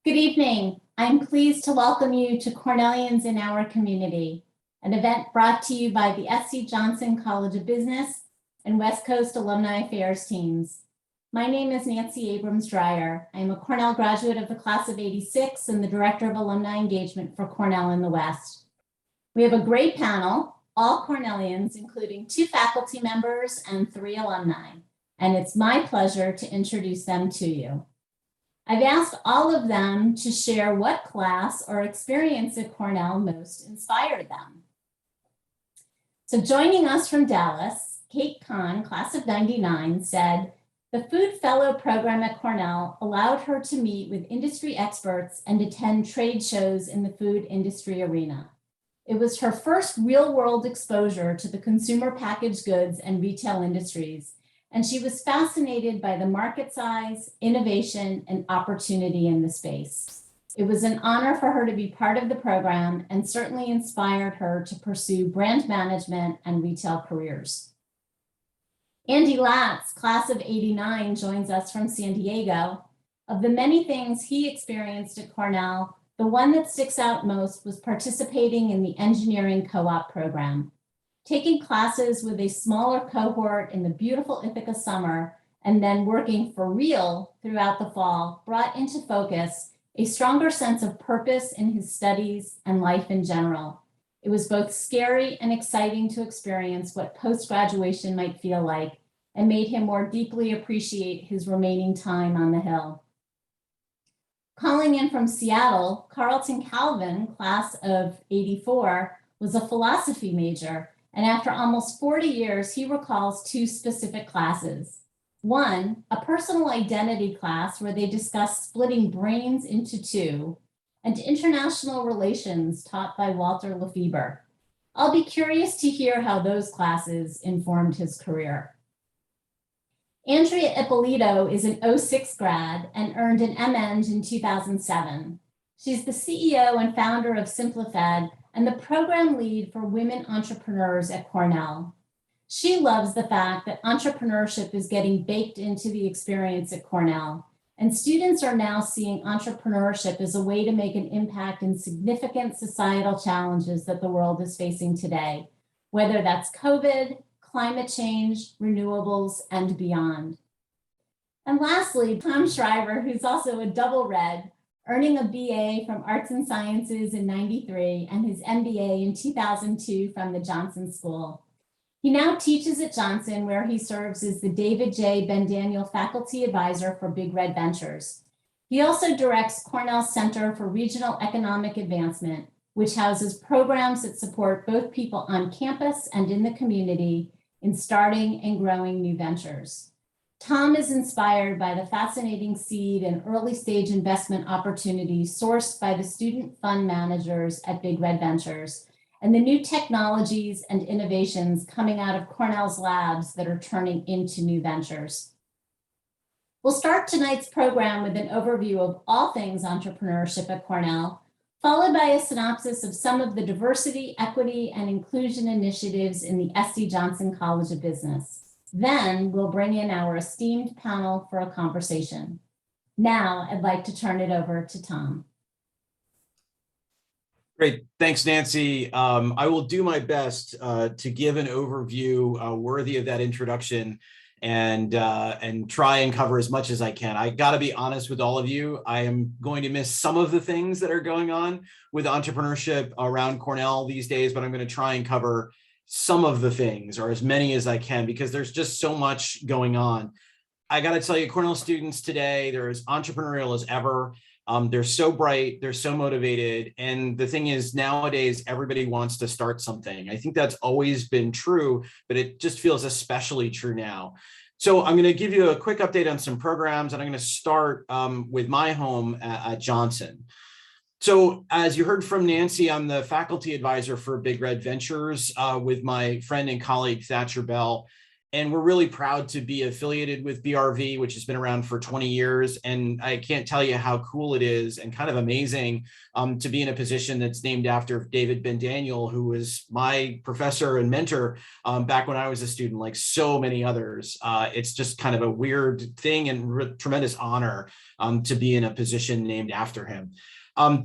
Good evening. I'm pleased to welcome you to Cornellians in Our Community, an event brought to you by the SC Johnson College of Business and West Coast Alumni Affairs teams. My name is Nancy Abrams-Dreyer. I am a Cornell graduate of the class of '86 and the Director of Alumni Engagement for Cornell in the West. We have a great panel, all Cornellians, including 2 faculty members and 3 alumni, and it's my pleasure to introduce them to you. I've asked all of them to share what class or experience at Cornell most inspired them. So joining us from Dallas, Cate Kahn, class of '99, said, "The Food Fellow program at Cornell allowed her to meet with industry experts and attend trade shows in the food industry arena. It was her first real-world exposure to the consumer packaged goods and retail industries, and she was fascinated by the market size, innovation, and opportunity in the space. It was an honor for her to be part of the program and certainly inspired her to pursue brand management and retail careers." Andy Laats, class of '89, joins us from San Diego. Of the many things he experienced at Cornell, the one that sticks out most was participating in the engineering co-op program. Taking classes with a smaller cohort in the beautiful Ithaca summer and then working for real throughout the fall brought into focus a stronger sense of purpose in his studies and life in general. It was both scary and exciting to experience what post-graduation might feel like and made him more deeply appreciate his remaining time on the Hill. Calling in from Seattle, Carlton Calvin, class of '84, was a philosophy major. And after almost 40 years, he recalls 2 specific classes. One, a personal identity class where they discuss splitting brains into 2, and international relations taught by Walter Lefebvre. I'll be curious to hear how those classes informed his career. Andrea Eppolito is an '06 grad and earned an MEng in 2007. She's the CEO and founder of SimpliFed and the program lead for women entrepreneurs at Cornell. She loves the fact that entrepreneurship is getting baked into the experience at Cornell, and students are now seeing entrepreneurship as a way to make an impact in significant societal challenges that the world is facing today, whether that's COVID, climate change, renewables, and beyond. And lastly, Tom Schryver, who's also a double red, earning a BA from Arts and Sciences in '93 and his MBA in 2002 from the Johnson School. He now teaches at Johnson, where he serves as the David J. Ben-Daniel Faculty Advisor for Big Red Ventures. He also directs Cornell's Center for Regional Economic Advancement, which houses programs that support both people on campus and in the community in starting and growing new ventures. Tom is inspired by the fascinating seed and early stage investment opportunities sourced by the student fund managers at Big Red Ventures and the new technologies and innovations coming out of Cornell's labs that are turning into new ventures. We'll start tonight's program with an overview of all things entrepreneurship at Cornell, followed by a synopsis of some of the diversity, equity, and inclusion initiatives in the SC Johnson College of Business. Then we'll bring in our esteemed panel for a conversation. Now I'd like to turn it over to Tom. Great, thanks, Nancy. I will do my best to give an overview worthy of that introduction and try and cover as much as I can. I gotta be honest with all of you. I am going to miss some of the things that are going on with entrepreneurship around Cornell these days, but I'm going to try and cover some of the things, or as many as I can, because there's just so much going on. I got to tell you, Cornell students today, they're as entrepreneurial as ever. They're so bright, they're so motivated. And the thing is, nowadays, everybody wants to start something. I think that's always been true, but it just feels especially true now. So I'm going to give you a quick update on some programs, and I'm going to start with my home at Johnson. So as you heard from Nancy, I'm the faculty advisor for Big Red Ventures with my friend and colleague, Thatcher Bell. And we're really proud to be affiliated with BRV, which has been around for 20 years. And I can't tell you how cool it is and kind of amazing to be in a position that's named after David Ben Daniel, who was my professor and mentor back when I was a student, like so many others. It's just kind of a weird thing and tremendous honor to be in a position named after him.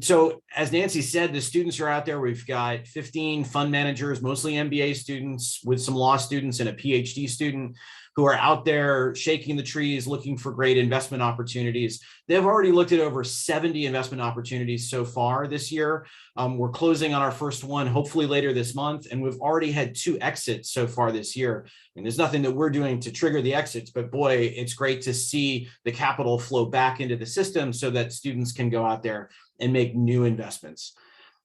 So as Nancy said, the students are out there. We've got 15 fund managers, mostly MBA students with some law students and a PhD student who are out there shaking the trees, looking for great investment opportunities. They've already looked at over 70 investment opportunities so far this year. We're closing on our first one, hopefully later this month. And we've already had 2 exits so far this year. And there's nothing that we're doing to trigger the exits, but boy, it's great to see the capital flow back into the system so that students can go out there and make new investments.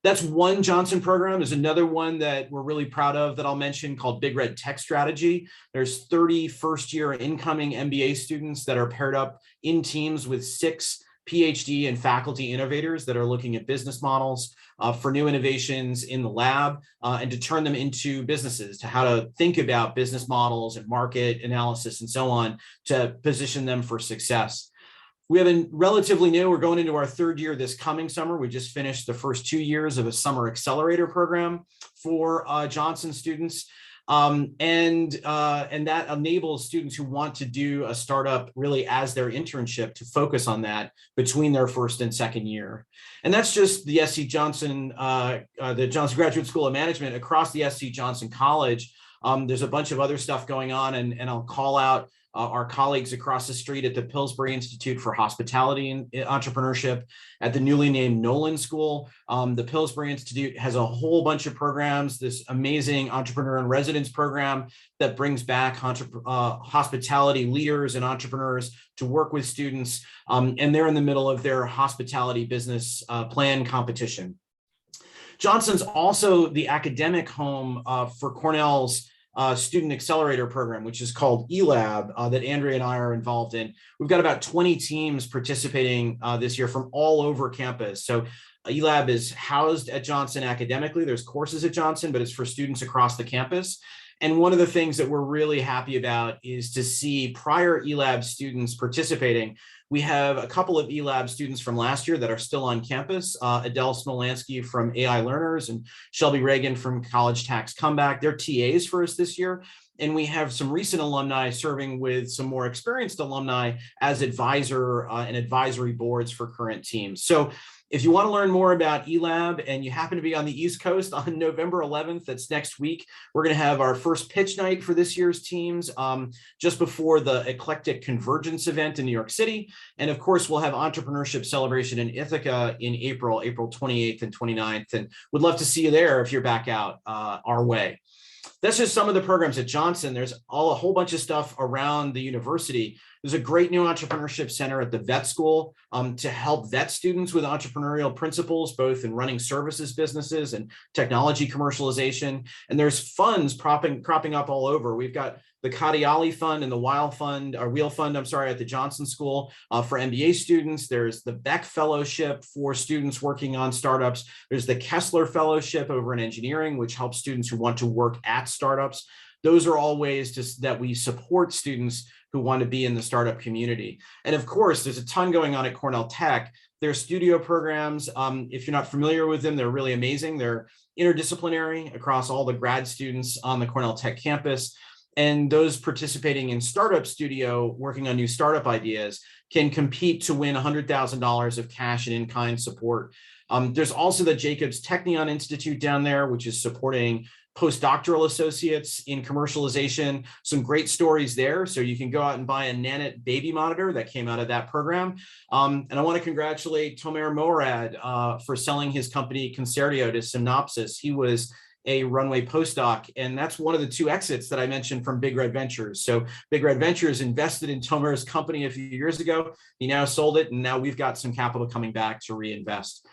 That's one Johnson program. There's another one that we're really proud of that I'll mention called Big Red Tech Strategy. There's 30 first-year incoming MBA students that are paired up in teams with 6 PhD and faculty innovators that are looking at business models for new innovations in the lab and to turn them into businesses, to how to think about business models and market analysis and so on to position them for success. We have a relatively new, we're going into our 3rd year this coming summer. We just finished the first 2 years of a summer accelerator program for Johnson students. And that enables students who want to do a startup really as their internship to focus on that between their 1st and 2nd year. And that's just the SC Johnson, the Johnson Graduate School of Management across the SC Johnson College. There's a bunch of other stuff going on, and I'll call out our colleagues across the street at the Pillsbury Institute for Hospitality and Entrepreneurship at the newly named Nolan School. The Pillsbury Institute has a whole bunch of programs, this amazing entrepreneur in residence program that brings back hospitality leaders and entrepreneurs to work with students. And they're in the middle of their hospitality business plan competition. Johnson's also the academic home for Cornell's student accelerator program, which is called eLab, that Andrea and I are involved in. We've got about 20 teams participating this year from all over campus. So eLab is housed at Johnson academically. There's courses at Johnson, but it's for students across the campus. And one of the things that we're really happy about is to see prior eLab students participating. We have a couple of eLab students from last year that are still on campus, Adele Smolansky from AI Learners and Shelby Reagan from College Tax Comeback. They're TAs for us this year. And we have some recent alumni serving with some more experienced alumni as advisor and advisory boards for current teams. So if you want to learn more about eLab and you happen to be on the East Coast on November 11th, that's next week, we're going to have our first pitch night for this year's teams just before the Eclectic Convergence event in New York City. And of course, we'll have Entrepreneurship Celebration in Ithaca in April 28th and 29th. And would love to see you there if you're back out our way. That's just some of the programs at Johnson. There's a whole bunch of stuff around the university. There's a great new entrepreneurship center at the vet school to help vet students with entrepreneurial principles, both in running services businesses and technology commercialization. And there's funds cropping up all over. We've got the Cate Fund and the Wheel Fund, at the Johnson School for MBA students. There's the Beck Fellowship for students working on startups. There's the Kessler Fellowship over in engineering, which helps students who want to work at startups. Those are all ways that we support students who want to be in the startup community. And of course, there's a ton going on at Cornell Tech. There's studio programs. If you're not familiar with them, they're really amazing. They're interdisciplinary across all the grad students on the Cornell Tech campus. And those participating in Startup Studio, working on new startup ideas, can compete to win $100,000 of cash and in-kind support. There's also the Jacobs Technion Institute down there, which is supporting postdoctoral associates in commercialization. Some great stories there. So you can go out and buy a Nanit baby monitor that came out of that program. And I want to congratulate Tomer Morad for selling his company Concertio to Synopsys. He was a runway postdoc, and that's one of the 2 exits that I mentioned from Big Red Ventures. So Big Red Ventures invested in Tomer's company a few years ago. He now sold it, and now we've got some capital coming back to reinvest.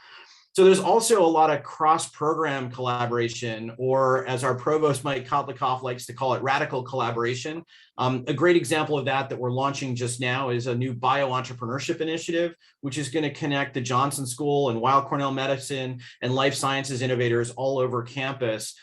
So there's also a lot of cross-program collaboration, or as our provost Mike Kotlikoff likes to call it, radical collaboration. A great example of that we're launching just now is a new bioentrepreneurship initiative, which is going to connect the Johnson School and Weill Cornell Medicine and life sciences innovators all over campus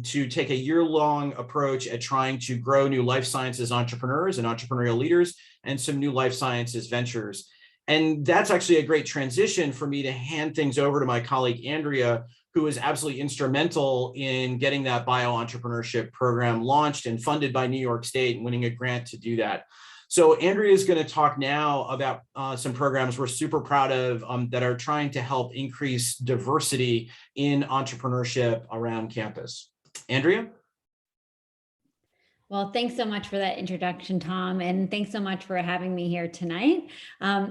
to take a year-long approach at trying to grow new life sciences entrepreneurs and entrepreneurial leaders and some new life sciences ventures. And that's actually a great transition for me to hand things over to my colleague, Andrea, who is absolutely instrumental in getting that bioentrepreneurship program launched and funded by New York State and winning a grant to do that. So Andrea is going to talk now about some programs we're super proud of that are trying to help increase diversity in entrepreneurship around campus. Andrea? Well, thanks so much for that introduction, Tom, and thanks so much for having me here tonight.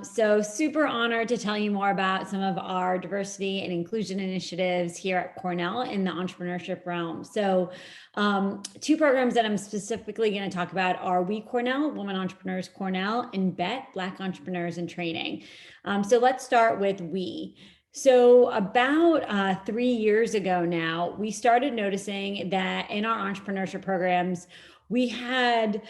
So super honored to tell you more about some of our diversity and inclusion initiatives here at Cornell in the entrepreneurship realm. So two programs that I'm specifically going to talk about are We Cornell, Women Entrepreneurs Cornell, and BET, Black Entrepreneurs in Training. So let's start with We. So about 3 years ago now, we started noticing that in our entrepreneurship programs, we had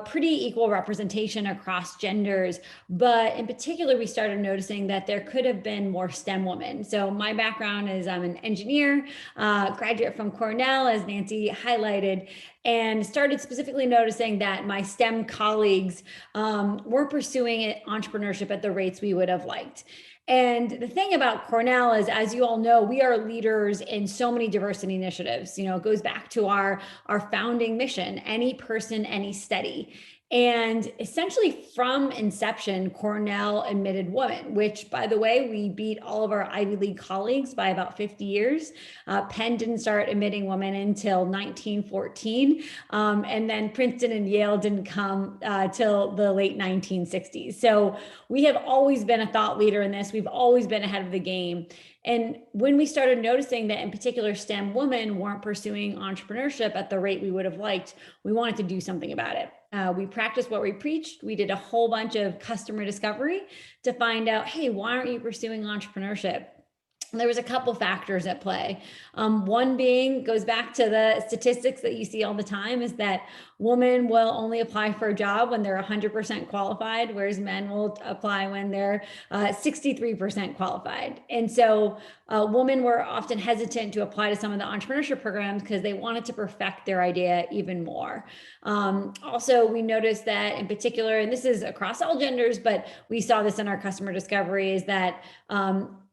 pretty equal representation across genders, but in particular, we started noticing that there could have been more STEM women. So my background is I'm an engineer, graduate from Cornell, as Nancy highlighted, and started specifically noticing that my STEM colleagues weren't pursuing entrepreneurship at the rates we would have liked. And the thing about Cornell is, as you all know, we are leaders in so many diversity initiatives. You know, it goes back to our founding mission, any person, any study. And essentially from inception, Cornell admitted women, which, by the way, we beat all of our Ivy League colleagues by about 50 years. Penn didn't start admitting women until 1914. And then Princeton and Yale didn't come till the late 1960s. So we have always been a thought leader in this. We've always been ahead of the game. And when we started noticing that in particular STEM women weren't pursuing entrepreneurship at the rate we would have liked, we wanted to do something about it. We practiced what we preached. We did a whole bunch of customer discovery to find out, hey, why aren't you pursuing entrepreneurship? There was a couple factors at play. One being, goes back to the statistics that you see all the time, is that women will only apply for a job when they're 100% qualified, whereas men will apply when they're 63% qualified. And so women were often hesitant to apply to some of the entrepreneurship programs because they wanted to perfect their idea even more. Also, we noticed that in particular, and this is across all genders, but we saw this in our customer discovery, is that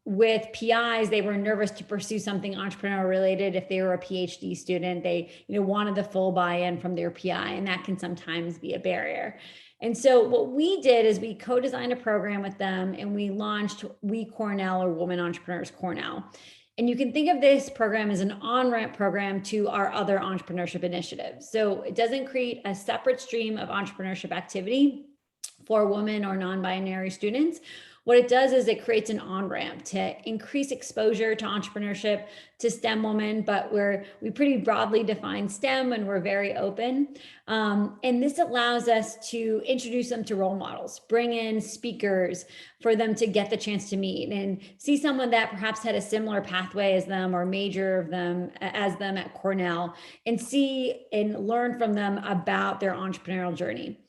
with PIs, they were nervous to pursue something entrepreneurial related. If they were a PhD student, they wanted the full buy-in from their PI, and that can sometimes be a barrier. And so what we did is we co-designed a program with them, and we launched We Cornell, or Women Entrepreneurs Cornell. And you can think of this program as an on-ramp program to our other entrepreneurship initiatives. So it doesn't create a separate stream of entrepreneurship activity for women or non-binary students. What it does is it creates an on-ramp to increase exposure to entrepreneurship to STEM women, but we pretty broadly define STEM, and we're very open. And this allows us to introduce them to role models, bring in speakers for them to get the chance to meet and see someone that perhaps had a similar pathway as them or major of them as them at Cornell, and see and learn from them about their entrepreneurial journey.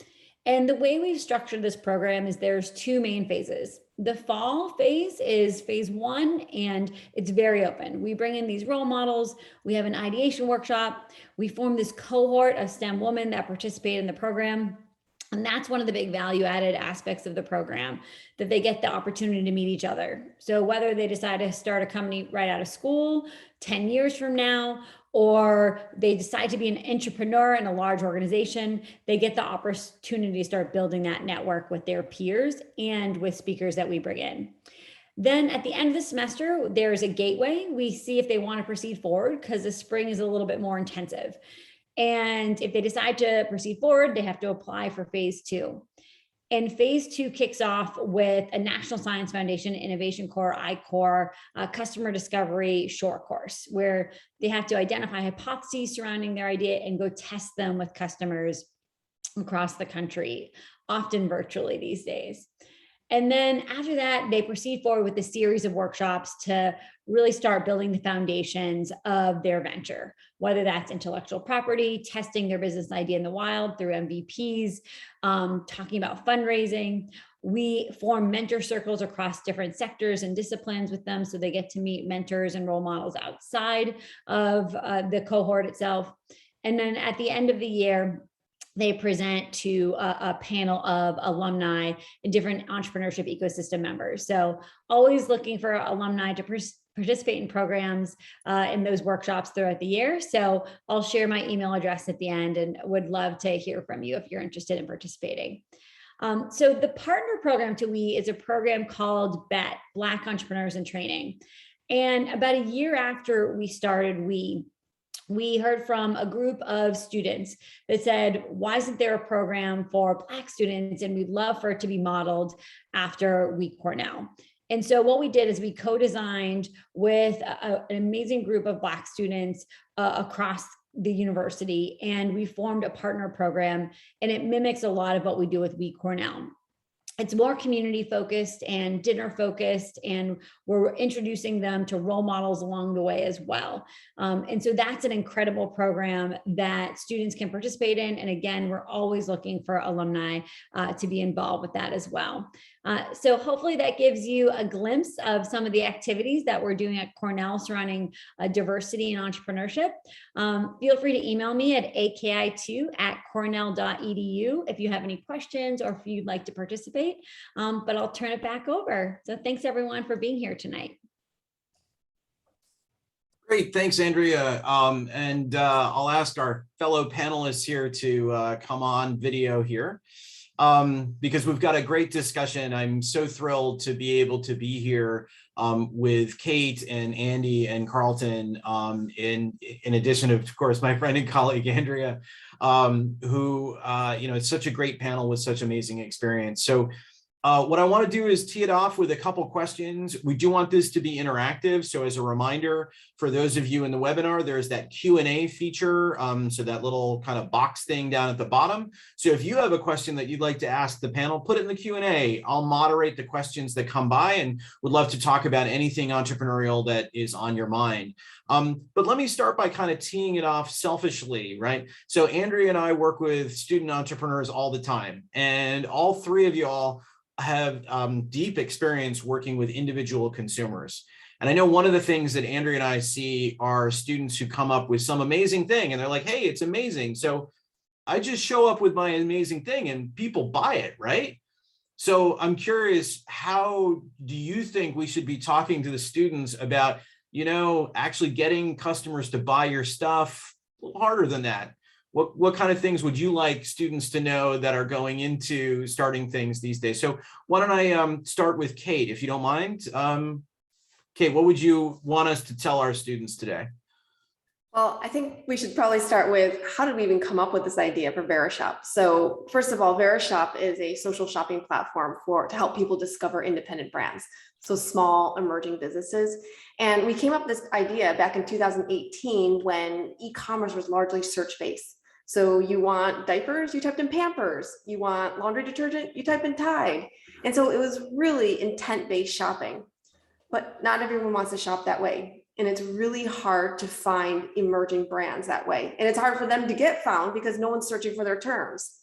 And the way we've structured this program is there's two main phases. The fall phase is phase one, and it's very open. We bring in these role models. We have an ideation workshop. We form this cohort of STEM women that participate in the program. And that's one of the big value added aspects of the program, that they get the opportunity to meet each other. So whether they decide to start a company right out of school 10 years from now, or they decide to be an entrepreneur in a large organization, they get the opportunity to start building that network with their peers and with speakers that we bring in. Then at the end of the semester, there's a gateway. We see if they want to proceed forward, because the spring is a little bit more intensive. And if they decide to proceed forward, they have to apply for phase two. And phase two kicks off with a National Science Foundation Innovation Core, I-Core, customer discovery short course, where they have to identify hypotheses surrounding their idea and go test them with customers across the country, often virtually these days. And then after that, they proceed forward with a series of workshops to really start building the foundations of their venture, whether that's intellectual property, testing their business idea in the wild through MVPs, talking about fundraising. We form mentor circles across different sectors and disciplines with them, so they get to meet mentors and role models outside of the cohort itself. And then at the end of the year, they present to a panel of alumni and different entrepreneurship ecosystem members. So always looking for alumni to participate in programs in those workshops throughout the year. So I'll share my email address at the end and would love to hear from you if you're interested in participating. So the partner program to WE is a program called BET, Black Entrepreneurs in Training. And about a year after we started we heard from a group of students that said, why isn't there a program for Black students? And we'd love for it to be modeled after Cornell. And so what we did is we co-designed with an amazing group of Black students across the university, and we formed a partner program, and it mimics a lot of what we do with Cornell. It's more community focused and dinner focused, and we're introducing them to role models along the way as well. And so that's an incredible program that students can participate in. And again, we're always looking for alumni to be involved with that as well. So hopefully that gives you a glimpse of some of the activities that we're doing at Cornell surrounding diversity and entrepreneurship. Feel free to email me at aki2@cornell.edu if you have any questions or if you'd like to participate. But I'll turn it back over. So thanks everyone for being here tonight. Great, thanks, Andrea. I'll ask our fellow panelists here to come on video here because we've got a great discussion. I'm so thrilled to be able to be here with Cate and Andy and Carlton, in addition of course, my friend and colleague, Andrea, who, it's such a great panel with such amazing experience. So what I want to do is tee it off with a couple questions. We do want this to be interactive. So as a reminder, for those of you in the webinar, there's that Q&A feature. So that little kind of box thing down at the bottom. So if you have a question that you'd like to ask the panel, put it in the Q&A. I'll moderate the questions that come by and would love to talk about anything entrepreneurial that is on your mind. But let me start by kind of teeing it off selfishly, right? So Andrea and I work with student entrepreneurs all the time, and all three of y'all have deep experience working with individual consumers. And I know one of the things that Andrea and I see are students who come up with some amazing thing and they're like, hey, it's amazing. So I just show up with my amazing thing and people buy it, right? So I'm curious, how do you think we should be talking to the students about, actually getting customers to buy your stuff? A little harder than that. What kind of things would you like students to know that are going into starting things these days? So why don't I start with Cate, if you don't mind. Cate, what would you want us to tell our students today? Well, I think we should probably start with, how did we even come up with this idea for Verishop? So first of all, Verishop is a social shopping platform to help people discover independent brands. So small emerging businesses. And we came up with this idea back in 2018 when e-commerce was largely search-based. So you want diapers, you typed in Pampers. You want laundry detergent, you type in Tide. And so it was really intent-based shopping, but not everyone wants to shop that way. And it's really hard to find emerging brands that way. And it's hard for them to get found because no one's searching for their terms.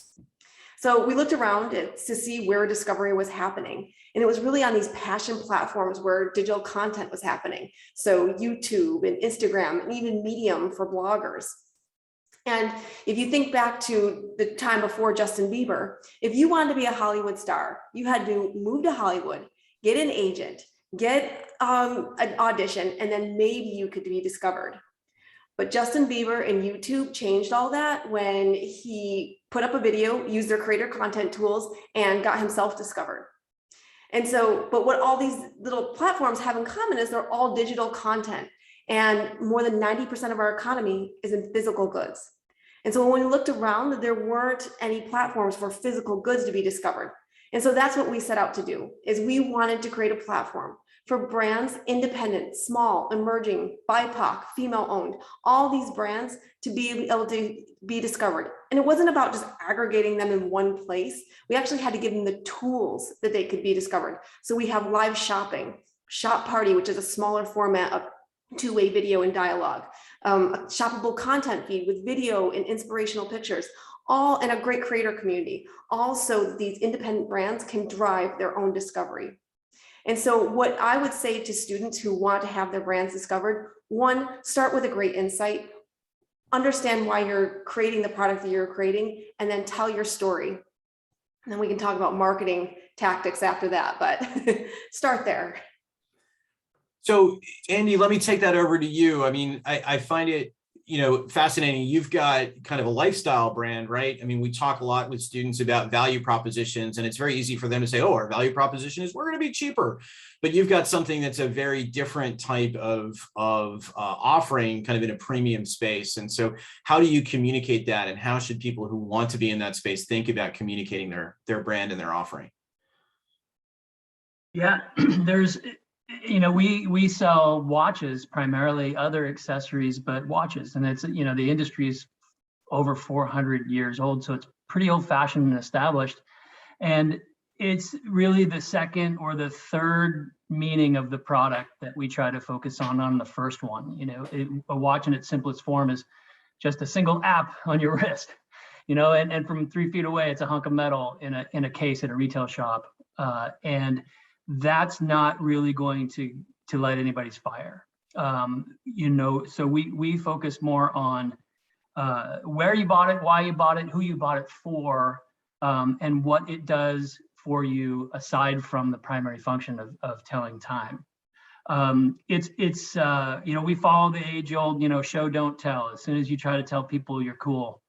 So we looked around to see where discovery was happening. And it was really on these passion platforms where digital content was happening. So YouTube and Instagram and even Medium for bloggers. And if you think back to the time before Justin Bieber, if you wanted to be a Hollywood star, you had to move to Hollywood, get an agent, get an audition, and then maybe you could be discovered. But Justin Bieber and YouTube changed all that when he put up a video, used their creator content tools, and got himself discovered. And so, but what all these little platforms have in common is they're all digital content. And more than 90% of our economy is in physical goods. And so when we looked around, there weren't any platforms for physical goods to be discovered. And so that's what we set out to do, is we wanted to create a platform for brands, independent, small, emerging, BIPOC, female owned, all these brands to be able to be discovered. And it wasn't about just aggregating them in one place. We actually had to give them the tools that they could be discovered. So we have live shopping, Shop Party, which is a smaller format of two-way video and dialogue, a shoppable content feed with video and inspirational pictures, all in a great creator community. Also, these independent brands can drive their own discovery. And so what I would say to students who want to have their brands discovered, one, start with a great insight, understand why you're creating the product that you're creating, and then tell your story. And then we can talk about marketing tactics after that, but start there. So Andy, let me take that over to you. I mean, I find it, fascinating. You've got kind of a lifestyle brand, right? I mean, we talk a lot with students about value propositions, and it's very easy for them to say, oh, our value proposition is we're going to be cheaper. But you've got something that's a very different type of offering, kind of in a premium space. And so how do you communicate that? And how should people who want to be in that space think about communicating their brand and their offering? Yeah, there's, we sell watches, primarily, other accessories, but watches. And it's, the industry is over 400 years old. So it's pretty old fashioned and established. And it's really the second or the third meaning of the product that we try to focus on the first one. A watch in its simplest form is just a single app on your wrist, and from 3 feet away, it's a hunk of metal in a case at a retail shop. And that's not really going to light anybody's fire. So we focus more on where you bought it, why you bought it, who you bought it for, and what it does for you aside from the primary function of telling time. We follow the age-old, show, don't tell. As soon as you try to tell people you're cool,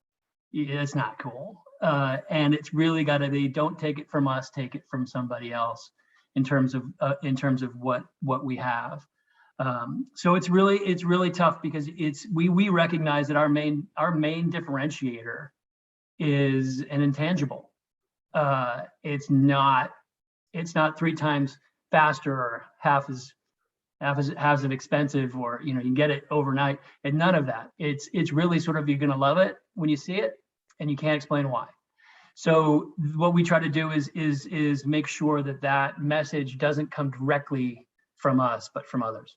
it's not cool. And it's really got to be, don't take it from us, take it from somebody else in terms of what we have. So it's really tough because we recognize that our main differentiator is an intangible. It's not 3 times faster or half as expensive, or you can get it overnight, and none of that. It's really sort of, you're gonna love it when you see it, and you can't explain why. So what we try to do is make sure that message doesn't come directly from us, but from others.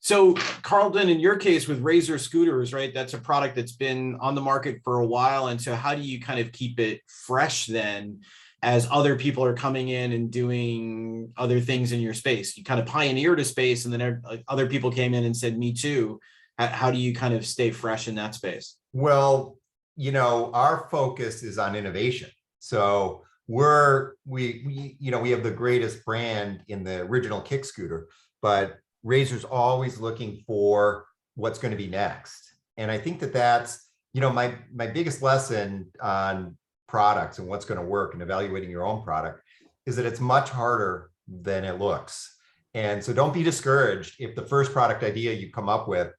So Carlton, in your case with Razor scooters, right, that's a product that's been on the market for a while. And so how do you kind of keep it fresh then, as other people are coming in and doing other things in your space? You kind of pioneered a space, and then other people came in and said, me too. How do you kind of stay fresh in that space? Well, our focus is on innovation. So we have the greatest brand in the original kick scooter, but Razor's always looking for what's going to be next. And I think that's, my biggest lesson on products and what's going to work and evaluating your own product is that it's much harder than it looks. And so don't be discouraged if the first product idea you come up with,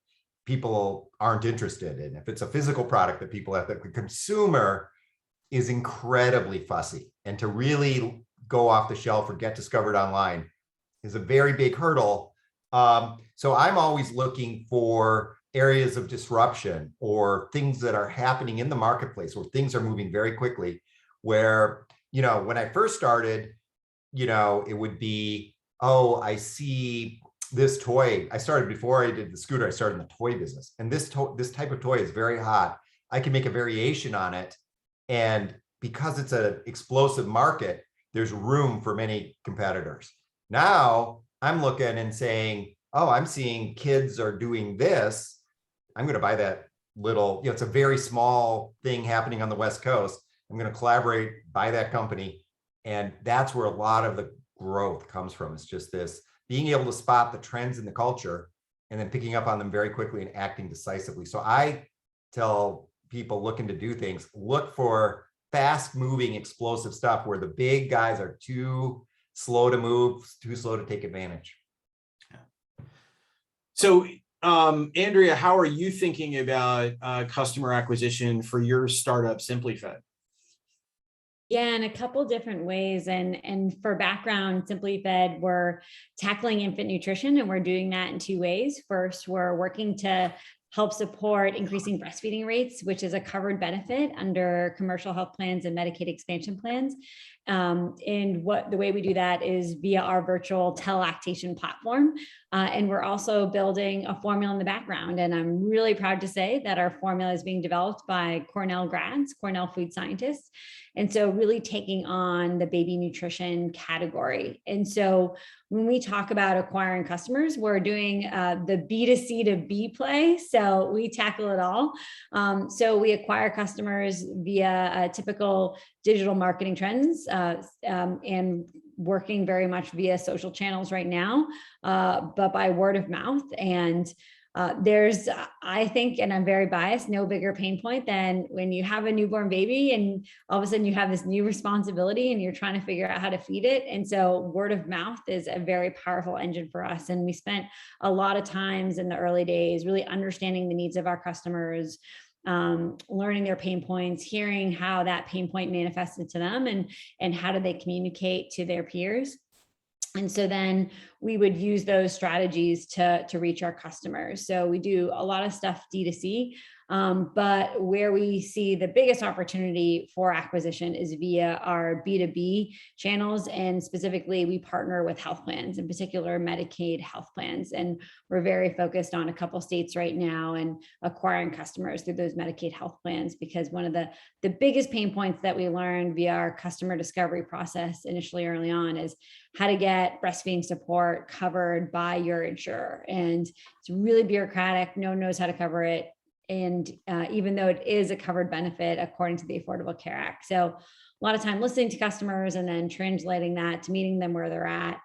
people aren't interested in. If it's a physical product that people have, the consumer is incredibly fussy, and to really go off the shelf or get discovered online is a very big hurdle. So I'm always looking for areas of disruption or things that are happening in the marketplace where things are moving very quickly, where, when I first started, it would be, oh, I see this toy. I started before I did the scooter. I started in the toy business, and this type of toy is very hot. I can make a variation on it, and because it's an explosive market, there's room for many competitors. Now I'm looking and saying, oh, I'm seeing kids are doing this. I'm going to buy that little. It's a very small thing happening on the West Coast. I'm going to collaborate, buy that company, and that's where a lot of the growth comes from. It's just this being able to spot the trends in the culture and then picking up on them very quickly and acting decisively. So I tell people looking to do things, look for fast moving, explosive stuff where the big guys are too slow to move, too slow to take advantage. So Andrea, how are you thinking about customer acquisition for your startup, SimpliFed? Yeah, in a couple different ways. And for background, SimpliFed, we're tackling infant nutrition, and we're doing that in two ways. First, we're working to help support increasing breastfeeding rates, which is a covered benefit under commercial health plans and Medicaid expansion plans. And the way we do that is via our virtual telelactation platform. And we're also building a formula in the background. And I'm really proud to say that our formula is being developed by Cornell grads, Cornell food scientists. And so really taking on the baby nutrition category. And so when we talk about acquiring customers, we're doing the B2C to B play. So we tackle it all. So we acquire customers via typical digital marketing trends and working very much via social channels right now, but by word of mouth. And there's, I think, and I'm very biased, no bigger pain point than when you have a newborn baby and all of a sudden you have this new responsibility and you're trying to figure out how to feed it. And so word of mouth is a very powerful engine for us. And we spent a lot of times in the early days really understanding the needs of our customers, learning their pain points, hearing how that pain point manifested to them, and how do they communicate to their peers. And so then we would use those strategies to reach our customers. So we do a lot of stuff D2C, but where we see the biggest opportunity for acquisition is via our B2B channels. And specifically, we partner with health plans, in particular Medicaid health plans. And we're very focused on a couple states right now and acquiring customers through those Medicaid health plans, because one of the biggest pain points that we learned via our customer discovery process initially early on is how to get breastfeeding support covered by your insurer. And it's really bureaucratic. No one knows how to cover it. And even though it is a covered benefit according to the Affordable Care Act. So a lot of time listening to customers and then translating that to meeting them where they're at,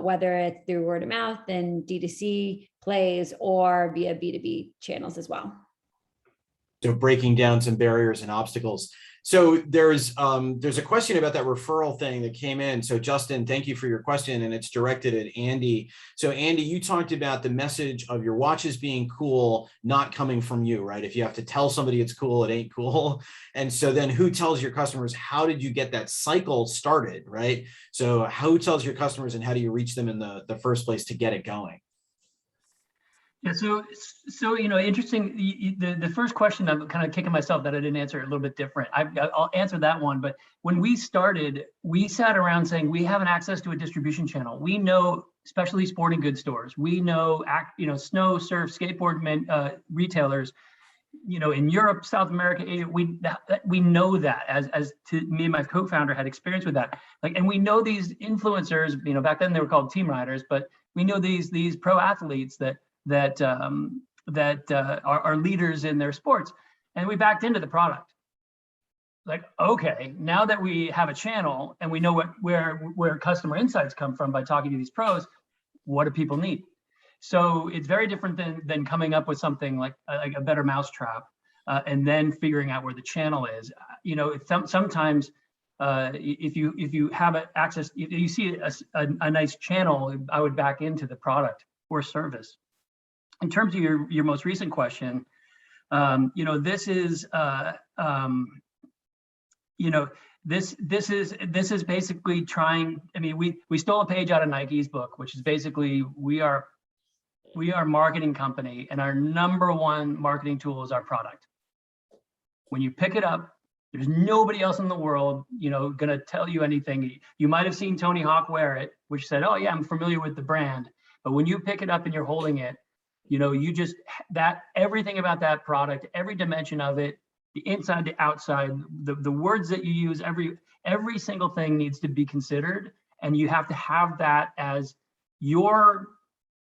whether it's through word of mouth and D2C plays or via B2B channels as well. So breaking down some barriers and obstacles. So there's a question about that referral thing that came in. So Justin, thank you for your question, and it's directed at Andy. So Andy, you talked about the message of your watches being cool, not coming from you, right? If you have to tell somebody it's cool, it ain't cool. And so then who tells your customers? How did you get that cycle started, right? So who tells your customers and how do you reach them in the first place to get it going? Yeah, so interesting. The first question, I'm kind of kicking myself that I didn't answer it a little bit different. I'll answer that one. But when we started, we sat around saying we have an access to a distribution channel. We know especially sporting goods stores. We know snow, surf, skateboard retailers. In Europe, South America, Asia, we know that as to me and my co-founder had experience with that. And we know these influencers. Back then they were called team riders, but we know these pro athletes that are leaders in their sports, and we backed into the product. Okay, now that we have a channel and we know where customer insights come from by talking to these pros, what do people need? So it's very different than coming up with something like a better mousetrap and then figuring out where the channel is. Sometimes if you have access, if you see a nice channel, I would back into the product or service. In terms of your most recent question, this is basically trying. I mean, we stole a page out of Nike's book, which is basically we are a marketing company, and our number one marketing tool is our product. When you pick it up, there's nobody else in the world, gonna tell you anything. You might have seen Tony Hawk wear it, which said, "Oh yeah, I'm familiar with the brand." But when you pick it up and you're holding it, you just everything about that product, every dimension of it, the inside, the outside, the words that you use, every single thing needs to be considered, and you have to have that as your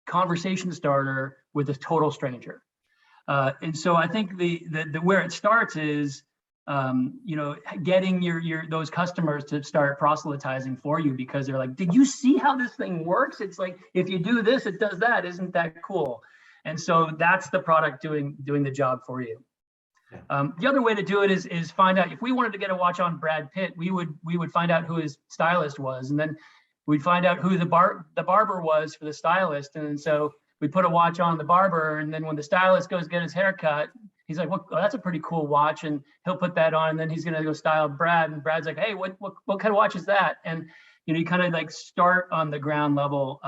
conversation starter with a total stranger. And so I think the where it starts is getting those customers to start proselytizing for you, because they're like, did you see how this thing works? It's like, if you do this, it does that. Isn't that cool? And so that's the product doing the job for you. The other way to do it is find out, if we wanted to get a watch on Brad Pitt, we would find out who his stylist was, and then we'd find out who the barber was for the stylist. And so we put a watch on the barber, and then when the stylist goes get his haircut, he's like, "What? Oh, that's a pretty cool watch," and he'll put that on, and then he's gonna go style Brad, and Brad's like, "Hey, what kind of watch is that?" And you kind of like start on the ground level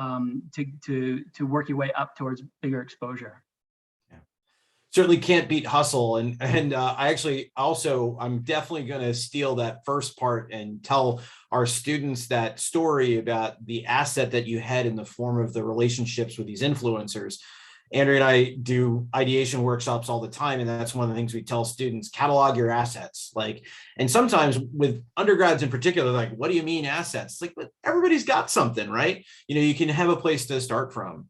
to work your way up towards bigger exposure. Certainly can't beat hustle. And I actually also, I'm definitely going to steal that first part and tell our students that story about the asset that you had in the form of the relationships with these influencers. Andrea and I do ideation workshops all the time. And that's one of the things we tell students: catalog your assets. Like, and sometimes with undergrads in particular, like, what do you mean assets? Like, everybody's got something, right? You can have a place to start from.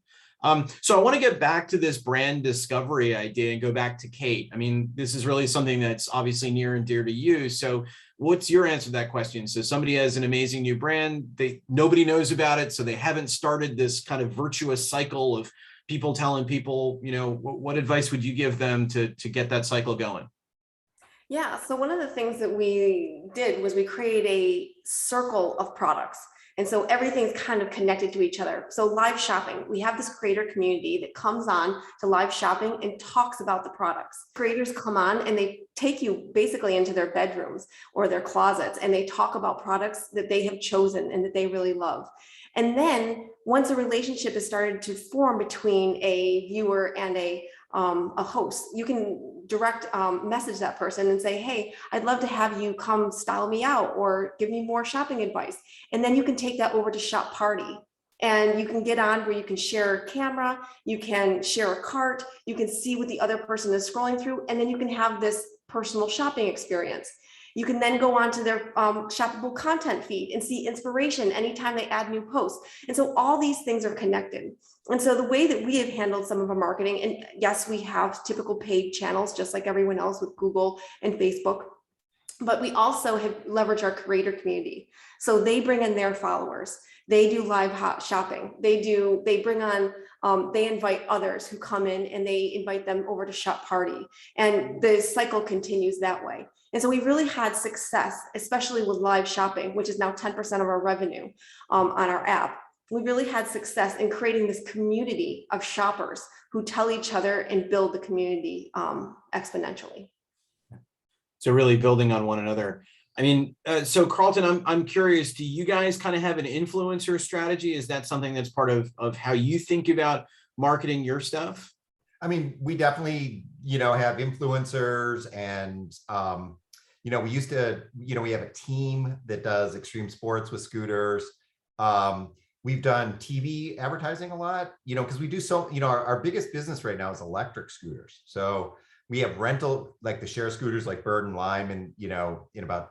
So I want to get back to this brand discovery idea and go back to Cate. I mean, this is really something that's obviously near and dear to you. So what's your answer to that question? So somebody has an amazing new brand, nobody knows about it, so they haven't started this kind of virtuous cycle of people telling people, what advice would you give them to get that cycle going? Yeah, so one of the things that we did was we create a circle of products. And so everything's kind of connected to each other. So live shopping, we have this creator community that comes on to live shopping and talks about the products. Creators come on and they take you basically into their bedrooms or their closets, and they talk about products that they have chosen and that they really love. And then once a relationship is started to form between a viewer and a host, you can direct message that person and say, "Hey, I'd love to have you come style me out or give me more shopping advice." And then you can take that over to Shop Party, and you can get on where you can share a camera, you can share a cart, you can see what the other person is scrolling through, and then you can have this personal shopping experience. You can then go on to their shoppable content feed and see inspiration anytime they add new posts. And so all these things are connected. And so the way that we have handled some of our marketing, and yes, we have typical paid channels, just like everyone else with Google and Facebook, but we also have leveraged our creator community. So they bring in their followers. They do live shopping. They bring on, they invite others who come in and they invite them over to Shop Party. And the cycle continues that way. And so we really had success, especially with live shopping, which is now 10% of our revenue on our app. We really had success in creating this community of shoppers who tell each other and build the community exponentially. So really building on one another. I mean, so Carlton, I'm curious, do you guys kind of have an influencer strategy? Is that something that's part of how you think about marketing your stuff? I mean, we definitely, have influencers, and, we used to, we have a team that does extreme sports with scooters. We've done TV advertising a lot, because we do so, our biggest business right now is electric scooters. So we have rental, like the share scooters like Bird and Lime, and, in about,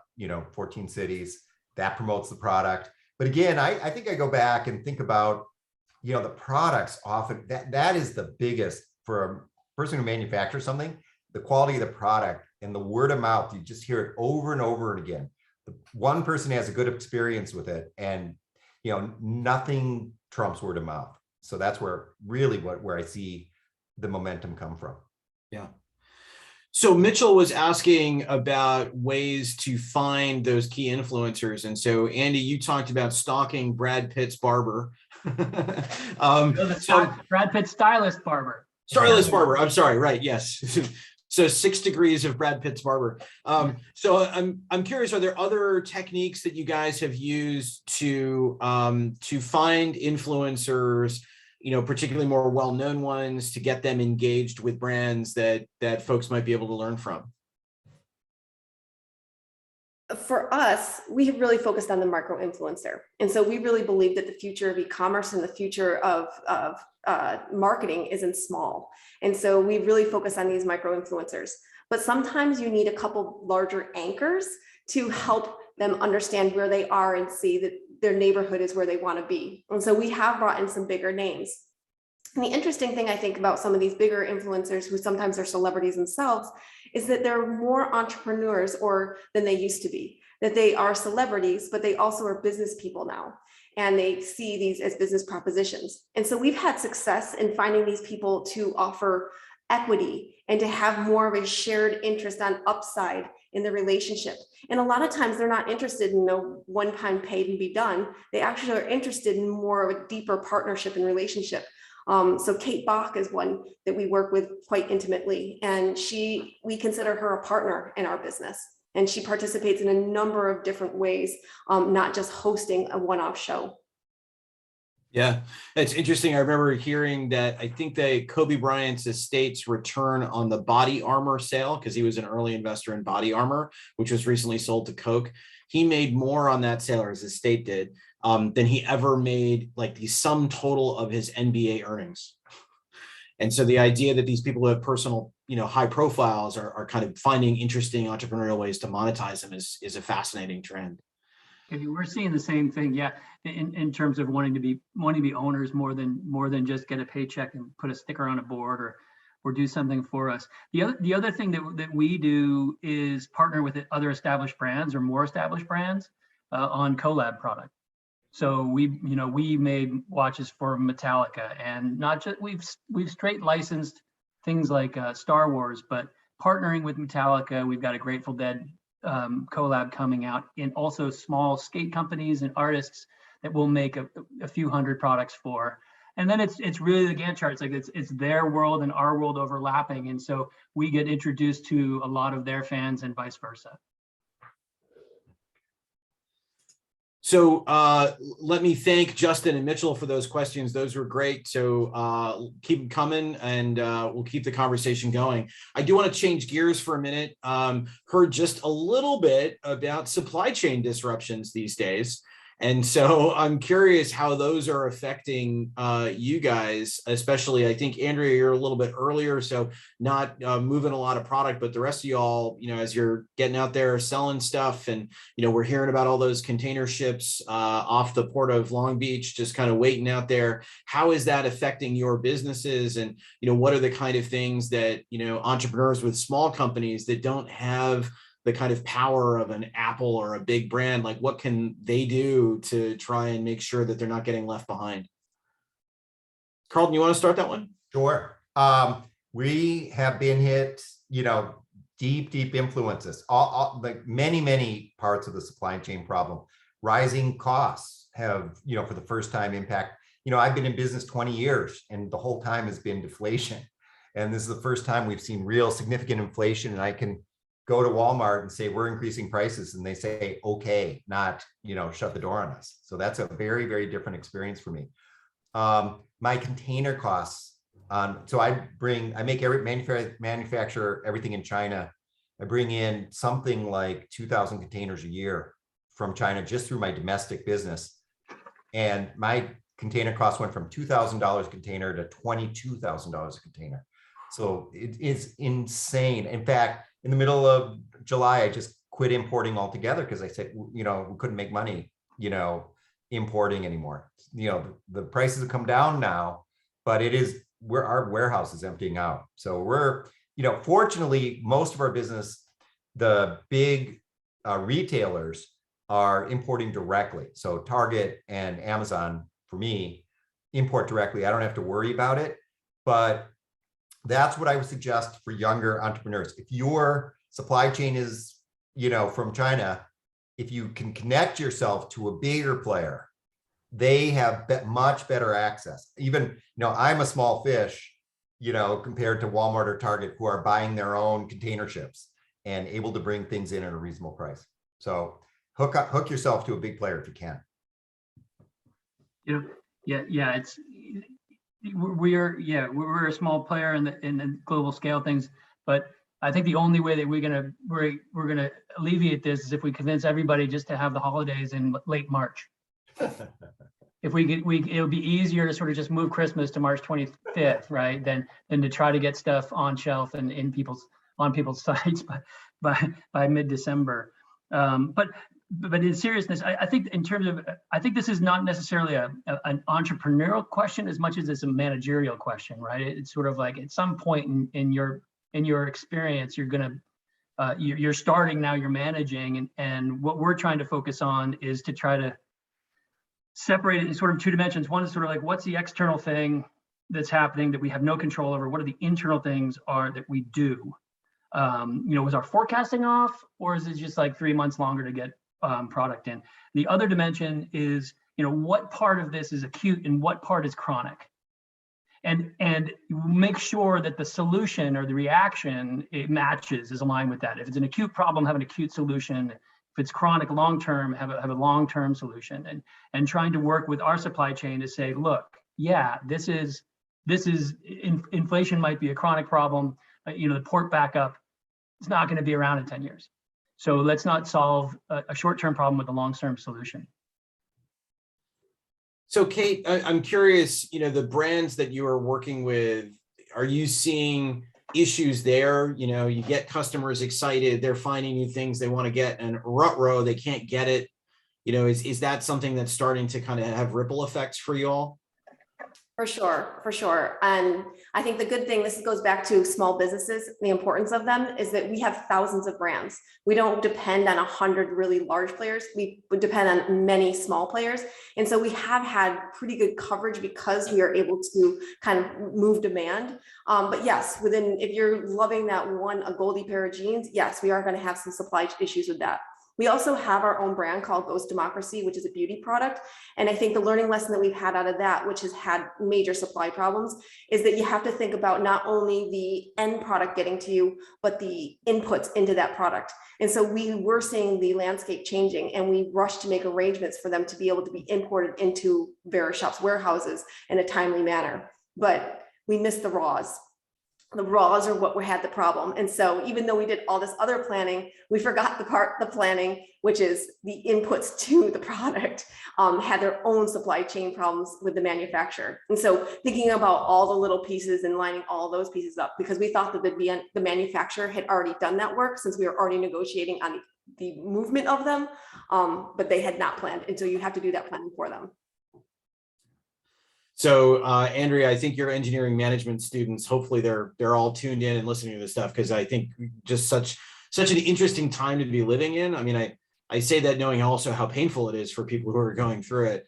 14 cities that promotes the product. But again, I think I go back and think about, the products often, that is the biggest for a person who manufactures something, the quality of the product and the word of mouth. You just hear it over and over and again. The one person has a good experience with it, and nothing trumps word of mouth. So that's where I see the momentum come from. Yeah. So Mitchell was asking about ways to find those key influencers. And so Andy, you talked about stalking Brad Pitt's barber. Brad Pitt's stylist barber. Stylist barber, I'm sorry, right, yes. So 6 degrees of Brad Pitt's barber. So I'm curious, are there other techniques that you guys have used to find influencers, particularly more well-known ones, to get them engaged with brands that folks might be able to learn from? For us, we have really focused on the micro influencer. And so we really believe that the future of e-commerce and the future of marketing is in small. And so we really focus on these micro influencers. But sometimes you need a couple larger anchors to help them understand where they are and see that their neighborhood is where they want to be. And so we have brought in some bigger names. And the interesting thing I think about some of these bigger influencers, who sometimes are celebrities themselves, is that they're more entrepreneurs than they used to be. That they are celebrities, but they also are business people now. And they see these as business propositions. And so we've had success in finding these people to offer equity and to have more of a shared interest on upside in the relationship. And a lot of times they're not interested in a one-time paid and be done. They actually are interested in more of a deeper partnership and relationship. So Kate Bach is one that we work with quite intimately, and we consider her a partner in our business. And she participates in a number of different ways, not just hosting a one-off show. Yeah, it's interesting. I remember hearing that I think that Kobe Bryant's estate's return on the body armor sale, because he was an early investor in body armor, which was recently sold to Coke. He made more on that sale, or his estate did, than he ever made, like the sum total of his NBA earnings. And so the idea that these people who have personal, high profiles are kind of finding interesting entrepreneurial ways to monetize them is a fascinating trend. We're seeing the same thing, yeah, in terms of wanting to be owners more than just get a paycheck and put a sticker on a board or do something for us. The other thing that we do is partner with other established brands or more established brands on collab product. So we made watches for Metallica, and not just we've straight licensed things like Star Wars, but partnering with Metallica, we've got a Grateful Dead collab coming out, and also small skate companies and artists that we'll make a few hundred products for. And then it's really the Gantt charts, like it's their world and our world overlapping, and so we get introduced to a lot of their fans and vice versa. So let me thank Justin and Mitchell for those questions. Those were great. So keep them coming, and we'll keep the conversation going. I do want to change gears for a minute. Heard just a little bit about supply chain disruptions these days. And so I'm curious how those are affecting you guys, especially. I think, Andrea, you're a little bit earlier, so not moving a lot of product, but the rest of y'all, as you're getting out there selling stuff, and, we're hearing about all those container ships off the port of Long Beach, just kind of waiting out there. How is that affecting your businesses? And, what are the kind of things that, entrepreneurs with small companies that don't have the kind of power of an Apple or a big brand, like what can they do to try and make sure that they're not getting left behind? Carlton, you want to start that one? Sure. We have been hit, deep influences, all like many parts of the supply chain problem. Rising costs have, for the first time impact, I've been in business 20 years and the whole time has been deflation. And this is the first time we've seen real significant inflation, and I can go to Walmart and say, we're increasing prices, and they say, okay, not, shut the door on us. So that's a very, very different experience for me. My container costs, so manufacture everything in China. I bring in something like 2,000 containers a year from China just through my domestic business. And my container costs went from $2,000 a container to $22,000 a container. So it is insane. In fact, in the middle of July, I just quit importing altogether because I said, we couldn't make money, importing anymore. The prices have come down now, but our warehouse is emptying out. So we're, fortunately, most of our business, the big retailers are importing directly. So Target and Amazon, for me, import directly. I don't have to worry about it, but that's what I would suggest for younger entrepreneurs. If your supply chain is, from China, if you can connect yourself to a bigger player, they have much better access. Even, I'm a small fish, compared to Walmart or Target, who are buying their own container ships and able to bring things in at a reasonable price. So hook yourself to a big player if you can. Yeah. We're a small player in the global scale things, but I think the only way that we're gonna alleviate this is if we convince everybody just to have the holidays in late March. If it'll be easier to sort of just move Christmas to March 25th, right? Than to try to get stuff on shelf and on people's sites by mid-December. But in seriousness, I think I think this is not necessarily an entrepreneurial question as much as it's a managerial question, right? It's sort of like at some point in your experience, you're starting now, you're managing, and what we're trying to focus on is to try to separate it in sort of two dimensions. One is sort of like, what's the external thing that's happening that we have no control over? What are the internal things that we do? Was our forecasting off, or is it just like 3 months longer to get product in? The other dimension is, what part of this is acute and what part is chronic? and make sure that the solution or the reaction it matches, is aligned with that. If it's an acute problem, have an acute solution. If it's chronic long-term, have a long-term solution, and trying to work with our supply chain to say, look, yeah, this is inflation might be a chronic problem. The port backup, it's not going to be around in 10 years. So let's not solve a short-term problem with a long-term solution. So Cate, I'm curious, the brands that you are working with, are you seeing issues there? You get customers excited, they're finding new things they want to get, and rut-row, they can't get it. Is that something that's starting to kind of have ripple effects for you all? For sure. And I think the good thing, this goes back to small businesses, the importance of them is that we have thousands of brands. We don't depend on 100 really large players. We would depend on many small players. And so we have had pretty good coverage because we are able to kind of move demand. But yes, if you're loving that a Goldie pair of jeans, yes, we are going to have some supply issues with that. We also have our own brand called Ghost Democracy, which is a beauty product. And I think the learning lesson that we've had out of that, which has had major supply problems, is that you have to think about not only the end product getting to you, but the inputs into that product. And so we were seeing the landscape changing, and we rushed to make arrangements for them to be able to be imported into Verishop's warehouses in a timely manner. But we missed the raws. The raws are what had the problem. And so even though we did all this other planning, we forgot the planning, which is the inputs to the product, had their own supply chain problems with the manufacturer. And so thinking about all the little pieces and lining all those pieces up, because we thought that the manufacturer had already done that work since we were already negotiating on the movement of them, but they had not planned. And so you have to do that planning for them. So Andrea, I think your engineering management students, hopefully they're all tuned in and listening to this stuff, because I think just such an interesting time to be living in. I mean, I say that knowing also how painful it is for people who are going through it.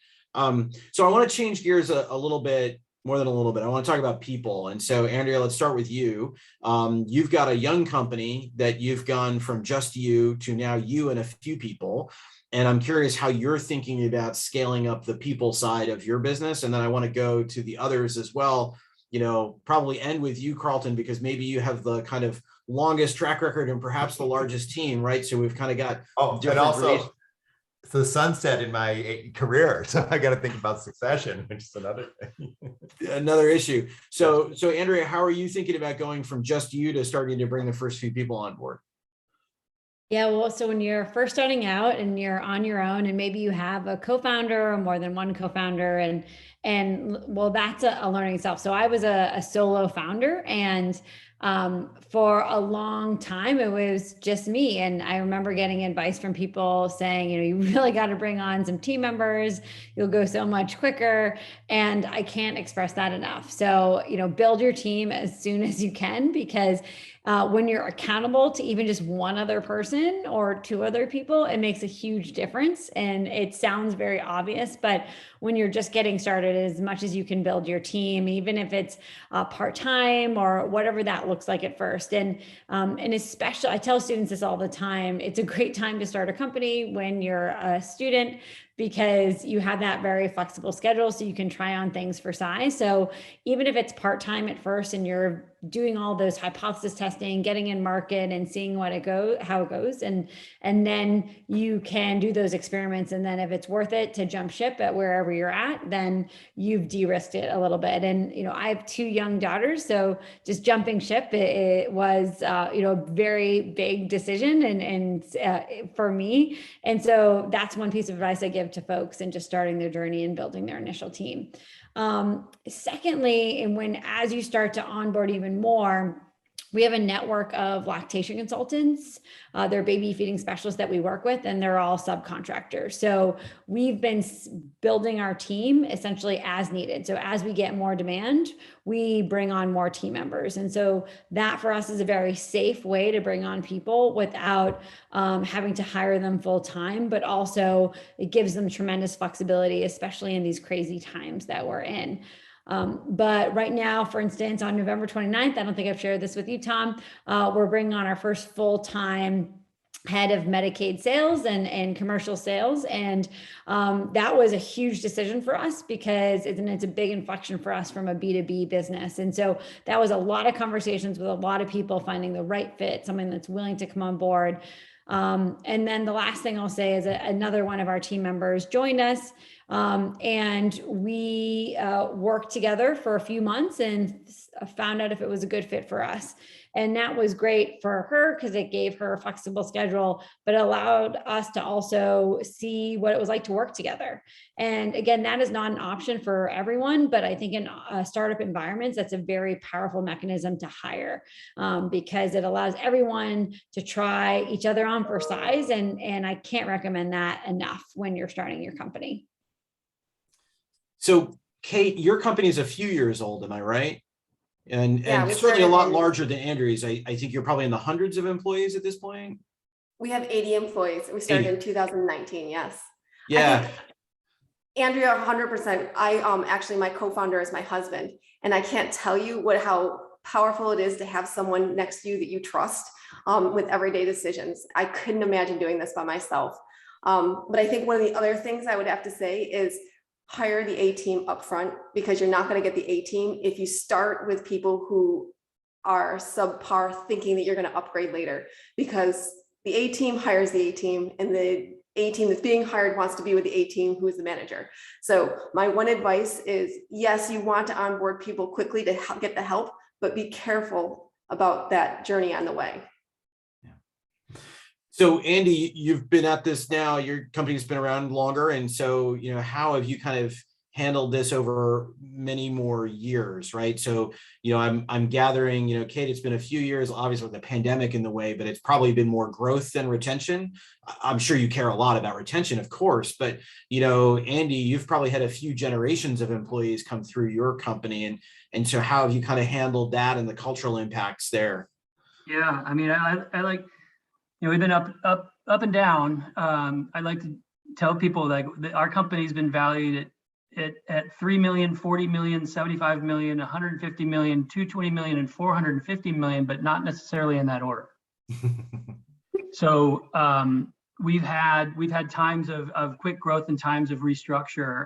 So I want to change gears a little bit, more than a little bit. I want to talk about people. And so Andrea, let's start with you. You've got a young company that you've gone from just you to now you and a few people. And I'm curious how you're thinking about scaling up the people side of your business. And then I want to go to the others as well, probably end with you, Carlton, because maybe you have the kind of longest track record and perhaps the largest team, right? So we've kind of got and also it's the sunset in my career. So I got to think about succession, which is another thing. Another issue. So Andrea, how are you thinking about going from just you to starting to bring the first few people on board? Yeah, well, so when you're first starting out and you're on your own, and maybe you have a co-founder or more than one co-founder, and well, that's a learning itself. So I was a solo founder, and for a long time, it was just me. And I remember getting advice from people saying, you really got to bring on some team members. You'll go so much quicker. And I can't express that enough. So, build your team as soon as you can, because when you're accountable to even just one other person or two other people, it makes a huge difference. And it sounds very obvious, but when you're just getting started, as much as you can build your team, even if it's part-time or whatever that looks like at first. And especially, I tell students this all the time, it's a great time to start a company when you're a student, because you have that very flexible schedule, so you can try on things for size. So even if it's part-time at first and you're doing all those hypothesis testing, getting in market and seeing how it goes, and then you can do those experiments. And then if it's worth it to jump ship at wherever you're at, then you've de-risked it a little bit. And, I have 2 young daughters, so just jumping ship, it was, a very big decision and for me. And so that's one piece of advice I give to folks in just starting their journey and building their initial team. Secondly, and as you start to onboard even more, we have a network of lactation consultants. They're baby feeding specialists that we work with, and they're all subcontractors. So we've been building our team essentially as needed. So as we get more demand, we bring on more team members. And so that for us is a very safe way to bring on people without having to hire them full time, but also it gives them tremendous flexibility, especially in these crazy times that we're in. But right now, for instance, on November 29th, I don't think I've shared this with you, Tom, we're bringing on our first full-time head of Medicaid sales and commercial sales. And that was a huge decision for us because it's a big inflection for us from a B2B business. And so that was a lot of conversations with a lot of people, finding the right fit, someone that's willing to come on board. And then the last thing I'll say is another one of our team members joined us, and we worked together for a few months and found out if it was a good fit for us. And that was great for her because it gave her a flexible schedule, but allowed us to also see what it was like to work together. And again, that is not an option for everyone, but I think in startup environments, that's a very powerful mechanism to hire, because it allows everyone to try each other on for size. And I can't recommend that enough when you're starting your company. So Cate, your company is a few years old, am I right? And we certainly a lot started in- larger than Andrea's. I think you're probably in the hundreds of employees at this point. We have 80 employees. We started 80. in 2019. Yes. Yeah. I think, Andrea, 100%. Actually, my co-founder is my husband, and I can't tell you how powerful it is to have someone next to you that you trust with everyday decisions. I couldn't imagine doing this by myself. But I think one of the other things I would have to say is hire the A team upfront, because you're not going to get the A team if you start with people who are subpar, thinking that you're going to upgrade later, because the A team hires the A team, and the A team that's being hired wants to be with the A team who is the manager. So my one advice is, yes, you want to onboard people quickly to get the help, but be careful about that journey on the way. So Andy, you've been at this now, your company's been around longer. And so, how have you kind of handled this over many more years, right? So, I'm gathering, Cate, it's been a few years, obviously with the pandemic in the way, but it's probably been more growth than retention. I'm sure you care a lot about retention, of course, but, Andy, you've probably had a few generations of employees come through your company. And so how have you kind of handled that and the cultural impacts there? Yeah, I mean, I like, we've been up and down. I like to tell people that our company's been valued at 3 million, 40 million, 75 million, 150 million, 220 million, and 450 million, but not necessarily in that order. So we've had times of quick growth and times of restructure.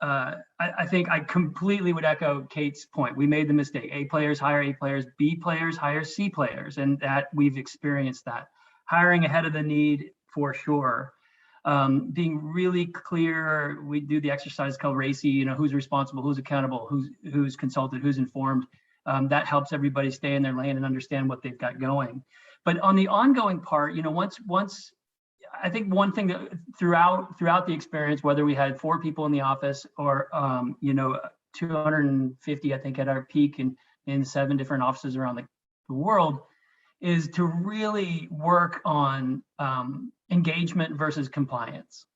I think I completely would echo Cate's point. We made the mistake. A players hire A players, B players hire C players, and that we've experienced that. Hiring ahead of the need for sure. Being really clear, we do the exercise called RACI, who's responsible, who's accountable, who's consulted, who's informed. That helps everybody stay in their lane and understand what they've got going. But on the ongoing part, once I think one thing that throughout the experience, whether we had 4 people in the office or 250, I think at our peak in 7 different offices around the world, is to really work on engagement versus compliance.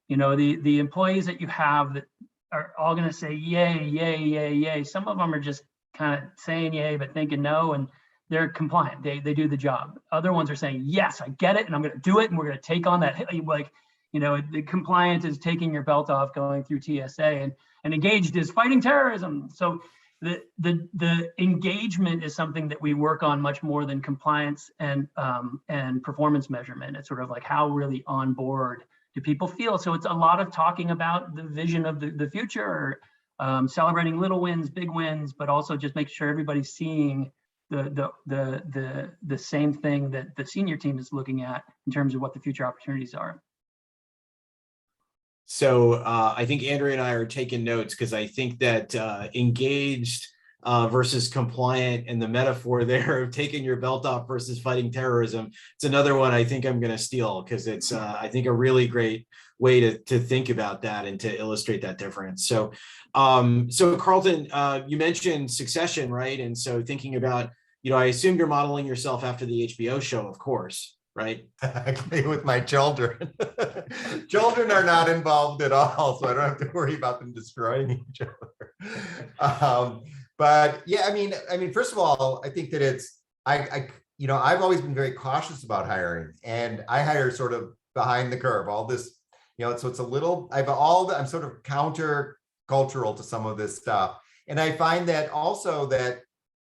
The employees that you have that are all going to say yay, yay, yay, yay. Some of them are just kind of saying yay but thinking no, and they're compliant. They do the job. Other ones are saying, yes, I get it, and I'm going to do it, and we're going to take on that. The compliance is taking your belt off, going through TSA, and engaged is fighting terrorism. So the engagement is something that we work on much more than compliance and performance measurement. It's sort of like how really on board do people feel. So it's a lot of talking about the vision of the future, celebrating little wins, big wins, but also just make sure everybody's seeing the same thing that the senior team is looking at in terms of what the future opportunities are. So I think Andrea and I are taking notes, because I think that engaged versus compliant and the metaphor there of taking your belt off versus fighting terrorism, it's another one I think I'm going to steal, because it's I think a really great way to think about that and to illustrate that difference. So Carlton, you mentioned succession, right? And so thinking about, I assume you're modeling yourself after the HBO show, of course, right? Exactly, with my children. Children are not involved at all, so I don't have to worry about them destroying each other. But yeah, I mean, first of all, I think that it's I've always been very cautious about hiring, and I hire sort of behind the curve. All this, so it's a little. I'm sort of counter cultural to some of this stuff, and I find that also that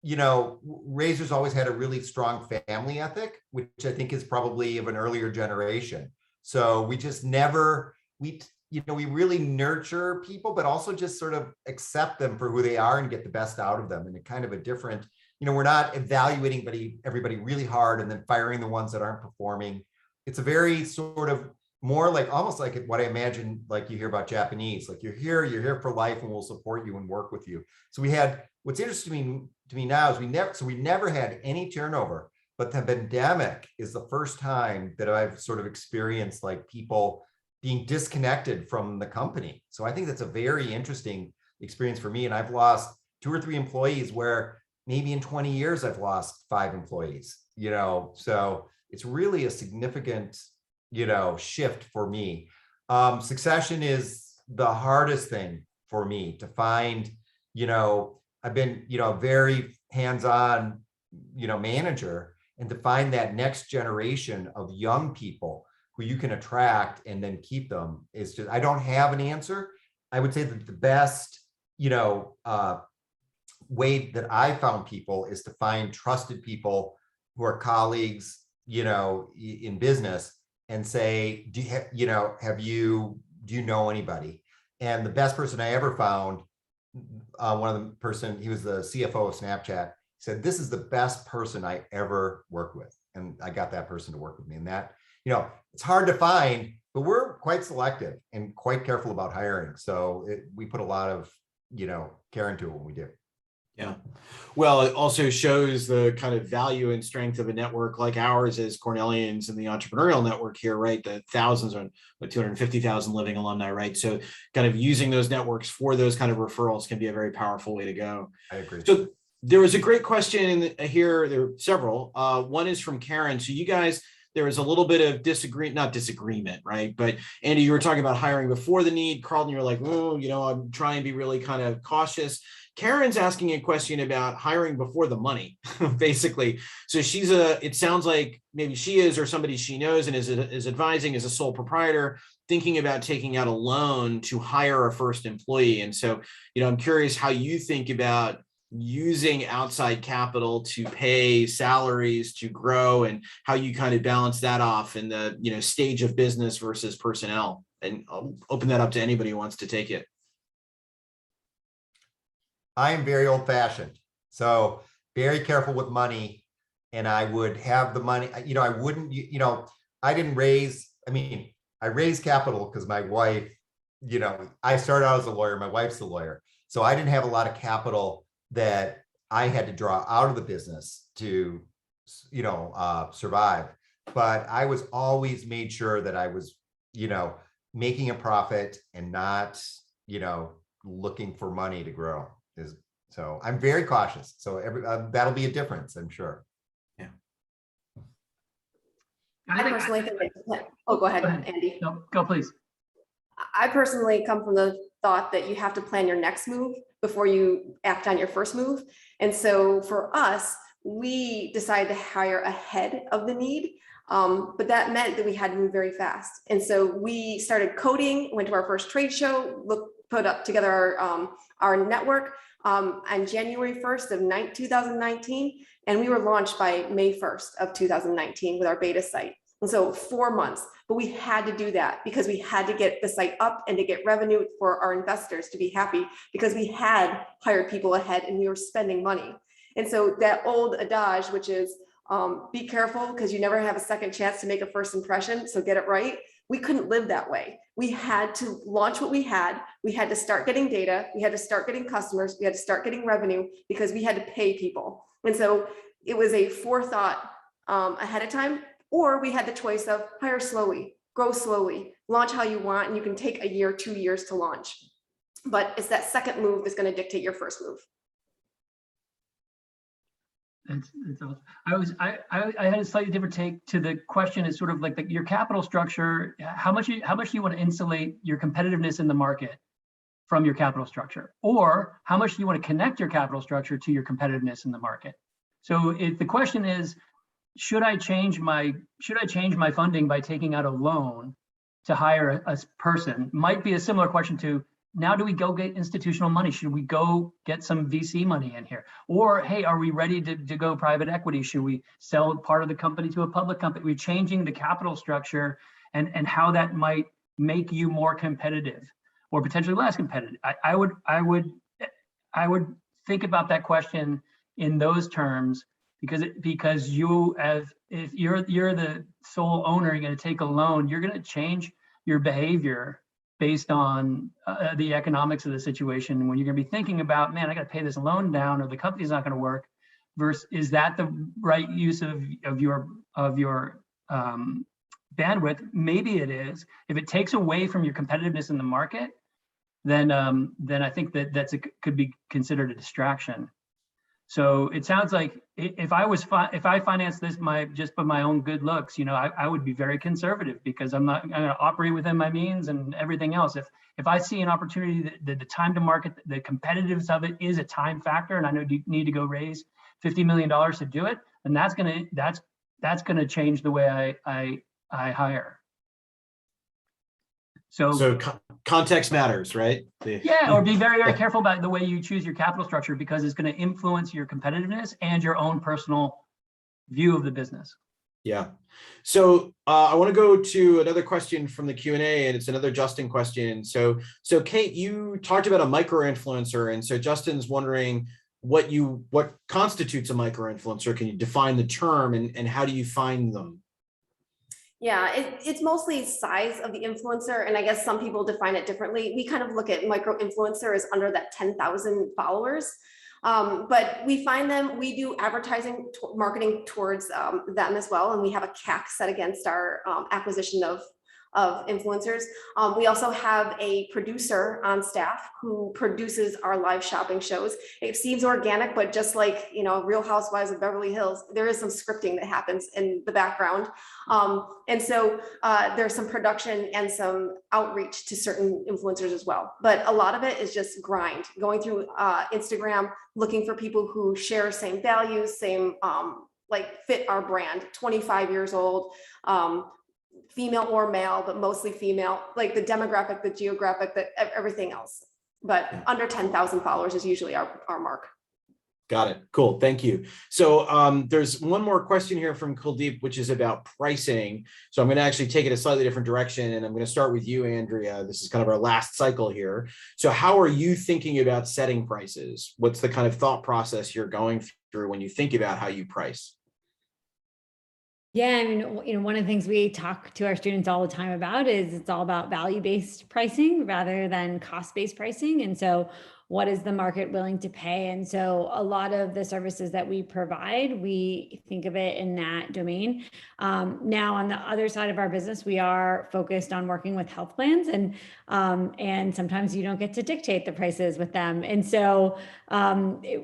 Razor's always had a really strong family ethic, which I think is probably of an earlier generation. So we just never, we really nurture people, but also just sort of accept them for who they are and get the best out of them in a kind of a different, we're not evaluating everybody really hard and then firing the ones that aren't performing. It's a very sort of more like, almost like what I imagine, like you hear about Japanese, like you're here for life and we'll support you and work with you. So what's interesting to me now is we never had any turnover, but the pandemic is the first time that I've sort of experienced like people being disconnected from the company. So I think that's a very interesting experience for me. And I've lost 2 or 3 employees where maybe in 20 years, I've lost 5 employees, so it's really a significant, shift for me. Succession is the hardest thing for me to find. I've been, a very hands-on, manager, and to find that next generation of young people who you can attract and then keep them is just, I don't have an answer. I would say that the best, way that I found people is to find trusted people who are colleagues, in business and say, do you know anybody? And the best person I ever found, he was the CFO of Snapchat, said, this is the best person I ever worked with. And I got that person to work with me. And that, it's hard to find, but we're quite selective and quite careful about hiring. So we put a lot of, care into it when we do. Yeah. Well, it also shows the kind of value and strength of a network like ours as Cornellians and the entrepreneurial network here, right? The thousands or 250,000 living alumni, right? So kind of using those networks for those kind of referrals can be a very powerful way to go. I agree. So there was a great question here. There are several. One is from Karen. So you guys, there was a little bit of not disagreement, right? But Andy, you were talking about hiring before the need. Carlton, you're like, oh, I'm trying to be really kind of cautious. Karen's asking a question about hiring before the money, basically. So it sounds like maybe she is, or somebody she knows and is advising as a sole proprietor, thinking about taking out a loan to hire a first employee. And so, I'm curious how you think about using outside capital to pay salaries to grow and how you kind of balance that off in the, stage of business versus personnel. And I'll open that up to anybody who wants to take it. I'm very old fashioned, so very careful with money. And I would have the money, I wouldn't, I raised capital because my wife, I started out as a lawyer, my wife's a lawyer. So I didn't have a lot of capital that I had to draw out of the business to, survive. But I was always made sure that I was, making a profit and not, looking for money to grow. So I'm very cautious. So that'll be a difference, I'm sure. Yeah. I personally think oh, go ahead, Andy. No, go please. I personally come from the thought that you have to plan your next move before you act on your first move. And so for us, we decided to hire ahead of the need. But that meant that we had to move very fast. And so we started coding, went to our first trade show, put up together our network on January 1st of 2019. And we were launched by May 1st of 2019 with our beta site. And so 4 months, but we had to do that because we had to get the site up and to get revenue for our investors to be happy because we had hired people ahead and we were spending money. And so that old adage, which is be careful because you never have a second chance to make a first impression. So get it right. We couldn't live that way. We had to launch what we had. We had to start getting data. We had to start getting customers. We had to start getting revenue because we had to pay people. And so it was a forethought ahead of time, or we had the choice of hire slowly, grow slowly, launch how you want, and you can take a year, 2 years to launch. But it's that second move that's going to dictate your first move. It's awesome. I had a slightly different take to the question. Is sort of like your capital structure. How much do you want to insulate your competitiveness in the market from your capital structure, or how much do you want to connect your capital structure to your competitiveness in the market? So if the question is, should I change my funding by taking out a loan to hire a person? Might be a similar question to, now do we go get institutional money? Should we go get some VC money in here? Or, hey, are we ready to go private equity? Should we sell part of the company to a public company? We're changing the capital structure and how that might make you more competitive or potentially less competitive. I would think about that question in those terms, because you, as if you're the sole owner, you're going to take a loan, you're going to change your behavior based on the economics of the situation. When you're going to be thinking about, man, I got to pay this loan down, or the company's not going to work, versus is that the right use of your bandwidth? Maybe it is. If it takes away from your competitiveness in the market, then I think that could be considered a distraction. So it sounds like if I financed this just by my own good looks, I would be very conservative, because I'm going to operate within my means and everything else. If I see an opportunity that the time to market, the competitiveness of it is a time factor, and I know you need to go raise $50 million to do it, then that's gonna change the way I hire. So context matters, right? Yeah, or be very, very careful about the way you choose your capital structure, because it's going to influence your competitiveness and your own personal view of the business. Yeah. So I want to go to another question from the Q&A, and it's another Justin question. So Cate, you talked about a micro-influencer, and so Justin's wondering what constitutes a micro-influencer. Can you define the term, and how do you find them? Yeah, it's mostly size of the influencer, and I guess some people define it differently. We kind of look at micro influencer as under that 10,000 followers, but we find them. We do advertising marketing towards them as well, and we have a CAC set against our acquisition of influencers. We also have a producer on staff who produces our live shopping shows. It seems organic, but just like, Real Housewives of Beverly Hills, there is some scripting that happens in the background. And so there's some production and some outreach to certain influencers as well. But a lot of it is just grind, going through Instagram, looking for people who share same values, same fit our brand, 25 years old, female or male, but mostly female, like the demographic, the geographic, everything else. But under 10,000 followers is usually our mark. Got it. Cool. Thank you. So there's one more question here from Kuldeep, which is about pricing. So I'm going to actually take it a slightly different direction, and I'm going to start with you, Andrea. This is kind of our last cycle here. So how are you thinking about setting prices? What's the kind of thought process you're going through when you think about how you price? Yeah, I mean, one of the things we talk to our students all the time about is it's all about value-based pricing rather than cost-based pricing. And so what is the market willing to pay? And so a lot of the services that we provide, we think of it in that domain. Now, on the other side of our business, we are focused on working with health plans, and sometimes you don't get to dictate the prices with them. And so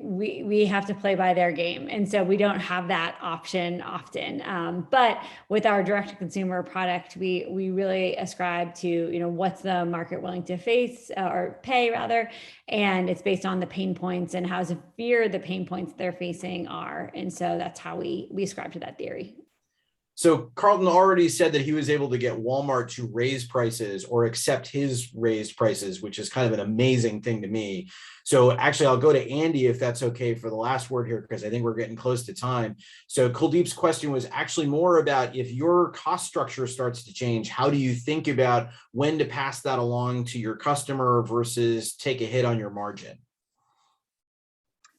we have to play by their game. And so we don't have that option often. But with our direct-to-consumer product, we really ascribe to, what's the market willing to face or pay rather. And it's based on the pain points and how severe the pain points they're facing are. And so that's how we ascribe to that theory. So Carlton already said that he was able to get Walmart to raise prices or accept his raised prices, which is kind of an amazing thing to me. So actually, I'll go to Andy if that's okay for the last word here, because I think we're getting close to time. So Kuldeep's question was actually more about if your cost structure starts to change, how do you think about when to pass that along to your customer versus take a hit on your margin?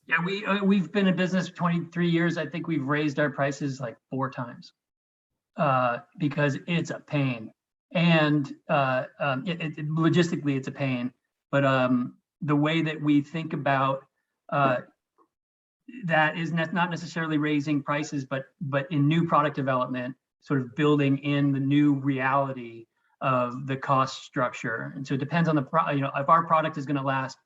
Yeah, we've been in business for 23 years. I think we've raised our prices like 4 times. Because it's a pain, and logistically it's a pain. But the way that we think about that is not necessarily raising prices, but in new product development, sort of building in the new reality of the cost structure. And so it depends on if our product is going to last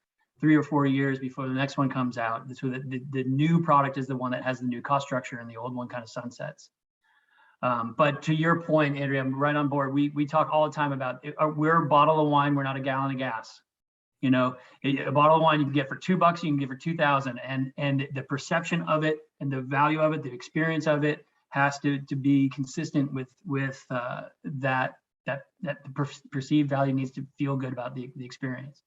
3 or 4 years before the next one comes out, so that the new product is the one that has the new cost structure, and the old one kind of sunsets. But to your point, Andrea, I'm right on board. We talk all the time about we're a bottle of wine, we're not a gallon of gas. A bottle of wine you can get for $2, you can get for 2,000, and the perception of it and the value of it, the experience of it has to be consistent with that the perceived value needs to feel good about the experience.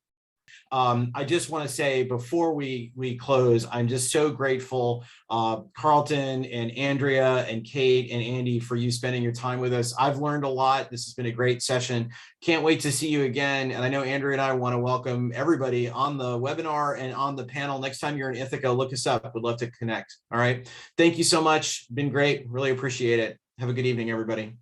I just want to say before we close, I'm just so grateful, Carlton and Andrea and Cate and Andy, for you spending your time with us. I've learned a lot. This has been a great session. Can't wait to see you again. And I know Andrea and I want to welcome everybody on the webinar and on the panel. Next time you're in Ithaca, look us up. We'd love to connect. All right. Thank you so much. Been great. Really appreciate it. Have a good evening, everybody.